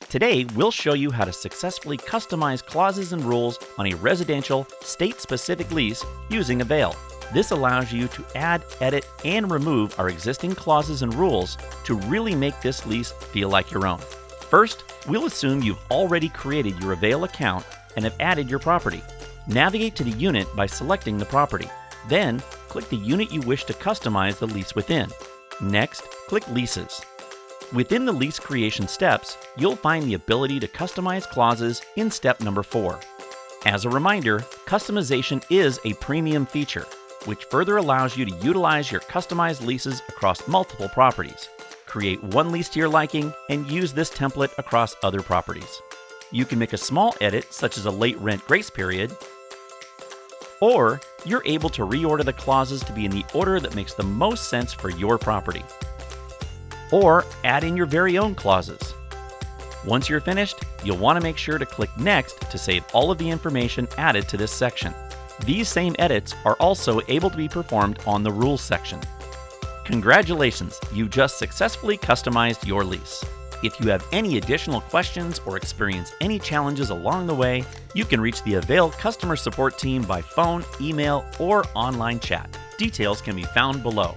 Today, we'll show you how to successfully customize clauses and rules on a residential, state-specific lease using Avail. This allows you to add, edit, and remove our existing clauses and rules to really make this lease feel like your own. First, we'll assume you've already created your Avail account and have added your property. Navigate to the unit by selecting the property. Then, click the unit you wish to customize the lease within. Next, click Leases. Within the lease creation steps, you'll find the ability to customize clauses in step number 4. As a reminder, customization is a premium feature, which further allows you to utilize your customized leases across multiple properties. Create one lease to your liking and use this template across other properties. You can make a small edit, such as a late rent grace period, or you're able to reorder the clauses to be in the order that makes the most sense for your property. Or add in your very own clauses. Once you're finished, you'll want to make sure to click Next to save all of the information added to this section. These same edits are also able to be performed on the Rules section. Congratulations, you just successfully customized your lease. If you have any additional questions or experience any challenges along the way, you can reach the Avail customer support team by phone, email, or online chat. Details can be found below.